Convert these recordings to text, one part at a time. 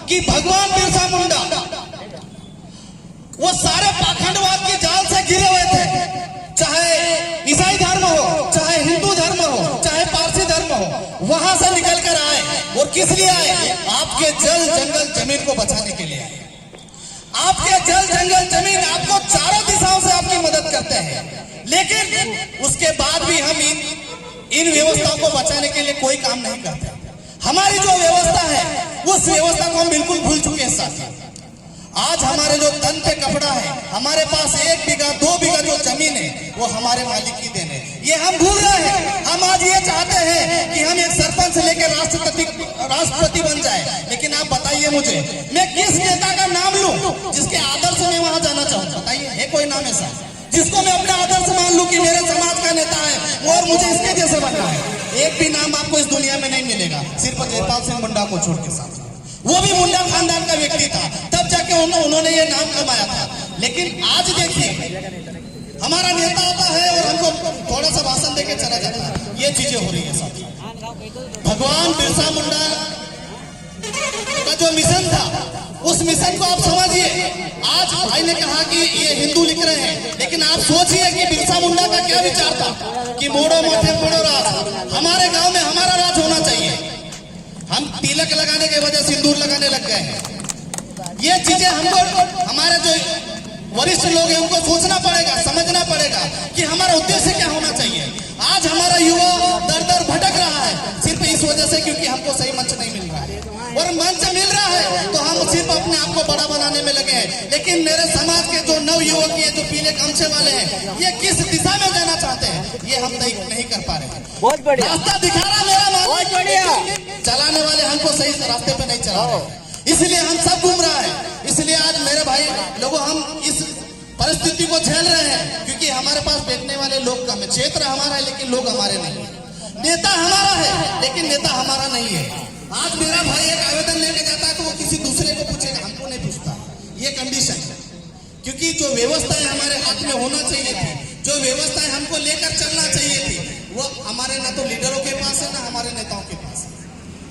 कि भगवान बिरसा मुंडा वो सारे पाखंडवाद के जाल से घिरे हुए थे, चाहे ईसाई धर्म हो, चाहे हिंदू धर्म हो, चाहे पारसी धर्म हो, वहां से निकल कर आए। और किस लिए आए? आपके जल जंगल जमीन को बचाने के लिए आए। आपके जल जंगल जमीन आपको चारों दिशाओं से आपकी मदद करते हैं, लेकिन उसके बाद भी हम इन व्यवस्थाओं को बचाने के लिए कोई काम नहीं करते। हमारी जो व्यवस्था है उस व्यवस्था को हम बिल्कुल भूल चुके हैं साथी। आज हमारे जो तन पे कपड़ा है, हमारे पास 1 बीघा 2 बीघा जो जमीन है वो हमारे मालिक की देन है, ये हम भूल रहे हैं। हम आज ये चाहते हैं कि हम एक सरपंच से लेकर राष्ट्रपति बन जाए। लेकिन आप बताइए मुझे, मैं किस नेता का नाम लूं जिसके आदर्श में वहां जाना चाहूं? बताइए, है कोई नाम ऐसा जिसको मैं अपने आदर्श मान लूं कि मेरे समाज का नेता है और मुझे इसके जैसे बनना है? एक भी नाम आपको इस दुनिया में नहीं मिलेगा, सिर्फ जयपाल सिंह मुंडा को छोड़ के साथ। वो भी मुंडा खानदान का व्यक्ति था, तब जाके उन्होंने ये नाम कमाया था। लेकिन आज देखिए, हमारा नेता आता है और हमको थोड़ा सा भाषण देके चला जाता है। ये चीजें हो रही है साथी। भगवान बिरसा मुंडा का जो मिशन था, उस मिशन को आप समझिए। आज भाई ने कहा कि ये हिंदू लिख रहे हैं, लेकिन आप सोचिए कि बिरसा मुंडा का क्या विचार था कि मोड़ो माथे मोड़ो राज, हमारे गांव में हमारा राज होना चाहिए। हम तिलक लगाने के वजह सिंदूर लगाने लग गए हैं। ये चीजें हमको, हमारे जो वरिष्ठ लोग हैं उनको सोचना पड़ेगा, समझना पड़ेगा कि हमारा उद्देश्य क्या होना चाहिए। आज हमारा युवा दर दर भटक रहा है सिर्फ इस वजह से क्योंकि हमको सही मंच नहीं मिल रहा है, और मंच मिल रहा है तो हम सिर्फ अपने आप को बड़ा बनाने में लगे हैं। लेकिन मेरे समाज के जो नव युवक हैं, जो पीले गमछे वाले हैं, ये किस दिशा में जाना चाहते हैं ये हम नहीं कर पा रहे हैं। बहुत बढ़िया रास्ता दिखा रहा मेरा, बहुत बढ़िया। चलाने वाले हमको सही रास्ते पे नहीं चला रहे, इसलिए हम सब घूम रहा है। इसलिए आज मेरे भाई लोगों, हम इस परिस्थिति को झेल रहे हैं क्योंकि हमारे पास बैठने वाले लोग कम है। क्षेत्र हमारा है लेकिन लोग हमारे नहीं है। नेता हमारा है लेकिन नेता हमारा नहीं है। आज मेरा भाई एक आवेदन लेके जाता है तो वो किसी दूसरे को पूछेगा, हमको नहीं पूछता। ये कंडीशन है क्योंकि जो व्यवस्थाएं हमारे हाथ में होना चाहिए थी, जो व्यवस्थाएं हमको लेकर चलना चाहिए थी, वो हमारे ना तो लीडरों के पास है ना हमारे नेताओं के पास है।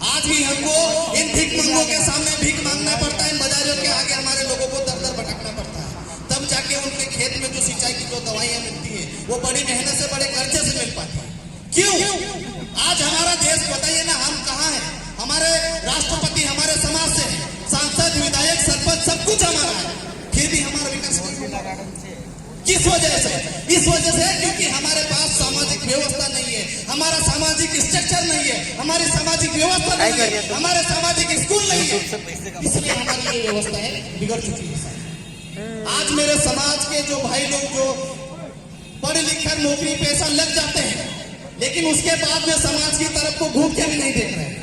आज भी हमको इन भीख मंगों के सामने भीख मांगना पड़ता है, इन बाजारों के आगे हमारे लोगों को दर दर भटकना पड़ता है, तब जाके उनके खेत में जो सिंचाई की जो दवाइयां मिलती है वो बड़ी मेहनत से, बड़े कर्जे से मिल पाती है। क्यों? आज हमारा देश, बताइए ना, हम कहाँ है? हमारे राष्ट्रपति हमारे समाज से है, सांसद, विधायक, सरपंच सब कुछ हमारा है, फिर भी हमारा विकास नहीं हो रहा। किस वजह से? इस वजह से क्योंकि हमारे पास सामाजिक व्यवस्था नहीं है, हमारा सामाजिक स्ट्रक्चर नहीं है, हमारी सामाजिक व्यवस्था नहीं है, हमारे सामाजिक स्कूल नहीं है, इसलिए हमारी ये व्यवस्था है बिगड़ चुकी है। आज मेरे समाज के जो भाई लोग जो पढ़ लिख कर नौकरी पेशा लग जाते हैं, लेकिन उसके बाद में समाज की तरफ को घूम के भी नहीं देख रहे।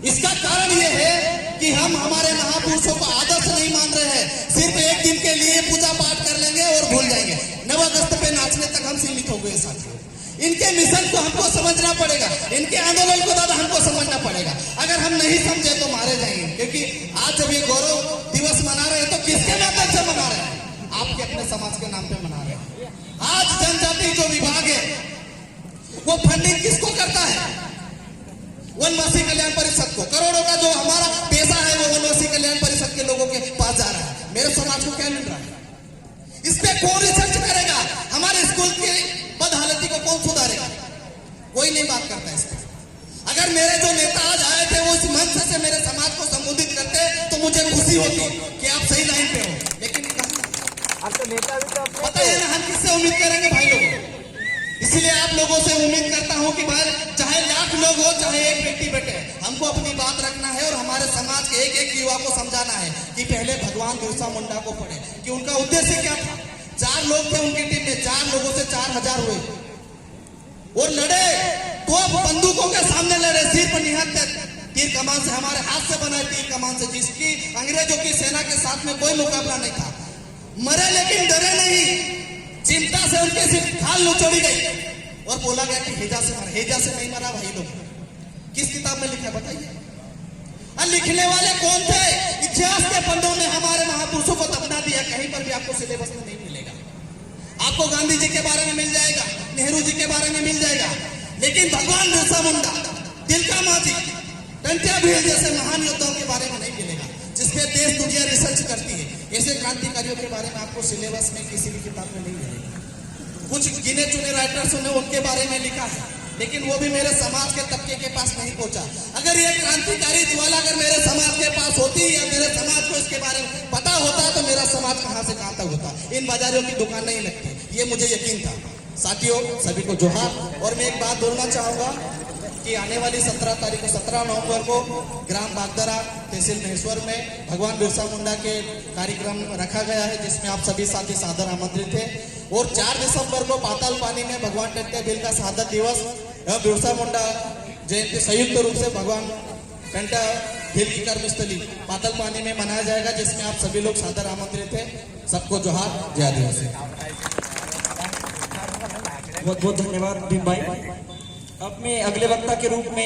इसका कारण यह है कि हम हमारे महापुरुषों को आदर्श नहीं मान रहे हैं। सिर्फ एक दिन के लिए पूजा पाठ कर लेंगे और भूल जाएंगे। 9 अगस्त पे नाचने तक हम सीमित हो गए साथियों। इनके मिशन को हमको समझना पड़ेगा, इनके आंदोलन को दादा हमको समझना पड़ेगा। अगर हम नहीं समझे तो मारे जाएंगे। क्योंकि आज जब ये गौरव दिवस मना रहे हैं तो किसके नाम से मना रहे हैं? आपके अपने समाज के नाम पे मना रहे हैं। आज जनजाति जो विभाग है वो फंडिंग किसको करता है? वनवासी कल्याण परिषद को। करोड़ों का जो हमारा पैसा है वो वनवासी कल्याण परिषद के लोगों के पास जा रहा है। मेरे समाज को क्या मिल रहा है? इस पे कौन रिसर्च करेगा? हमारे स्कूल की बदहालती को कौन सुधारेगा? कोई नहीं बात करता इस पर। अगर मेरे जो नेता आज आए थे वो इस मंच से मेरे समाज को संबोधित करते तो मुझे खुशी होती कि आप सही लाइन पे हो। लेकिन आपका नेता भी तो बताइए ना, हम किससे उम्मीद करेंगे भाई लोगों? इसलिए आप लोगों से उम्मीद करता हूं कि भाई चाहे लाख लोग हो, चाहे एक बेटी बैठे, हमको अपनी बात रखना है और हमारे समाज के एक एक युवा को समझाना है कि पहले भगवान बिरसा मुंडा को पढ़े कि उनका उद्देश्य क्या था। 4 लोग थे उनकी टीम में, 4 लोगों से 4000 हुए और लड़े तो अब बंदूकों के सामने लड़े, सिर पर निहत्थे तीर कमान से, हमारे हाथ से बनाए तीर कमान से, जिसकी अंग्रेजों की सेना के साथ में कोई मुकाबला नहीं था। मरे लेकिन डरे नहीं। चिंता से उनके सिर्फ खाल नचोड़ी गई और बोला गया कि हेजा से मरा। हेजा से नहीं मरा भाई लोग। किस किताब में लिखा है बताइए? और लिखने वाले कौन थे? इतिहास के पन्नों में हमारे महापुरुषों को दफना दिया। कहीं पर भी आपको सिलेबस में नहीं मिलेगा। आपको गांधी जी के बारे में मिल जाएगा, नेहरू जी के बारे में मिल जाएगा, लेकिन भगवान बिरसा मुंडा, तिलका मांझी, टंट्या भील जैसे महान योद्धाओं के बारे में नहीं मिलेगा, जिसपे देश दुनिया रिसर्च करती है। ऐसे क्रांतिकारियों के बारे में आपको सिलेबस में किसी भी किताब में नहीं मिलेगा। कुछ गिने चुने राइटर्स ने उनके बारे में लिखा है, लेकिन वो भी मेरे समाज के तबके के पास नहीं पहुंचा। अगर ये क्रांतिकारी ज्वाला अगर मेरे समाज के पास होती या मेरे समाज को इसके बारे में पता होता तो मेरा समाज कहां से कहां तक होता। इन बाजारों की दुकान नहीं लगती, ये मुझे यकीन था। साथियों, सभी को जोहार। और मैं एक बात बोलना चाहूंगा कि आने वाली 17 नवंबर को ग्राम बागदरा तहसील महेश्वर में भगवान बिरसा मुंडा के कार्यक्रम रखा गया है, जिसमें आप सभी साथी सादर आमंत्रित थे। और 4 दिसंबर को पाताल पानी में भगवान टंट्या भील का शहादत दिवस एवं बिरसा मुंडा जयंती संयुक्त रूप से भगवान टंट्या भील की कर्मस्थली पाताल पानी में मनाया जाएगा, जिसमें आप सभी लोग सादर आमंत्रित थे। सबको जोहार, जय आदिवासी। बहुत बहुत धन्यवाद भीम भाई। अब मैं अगले वक्ता के रूप में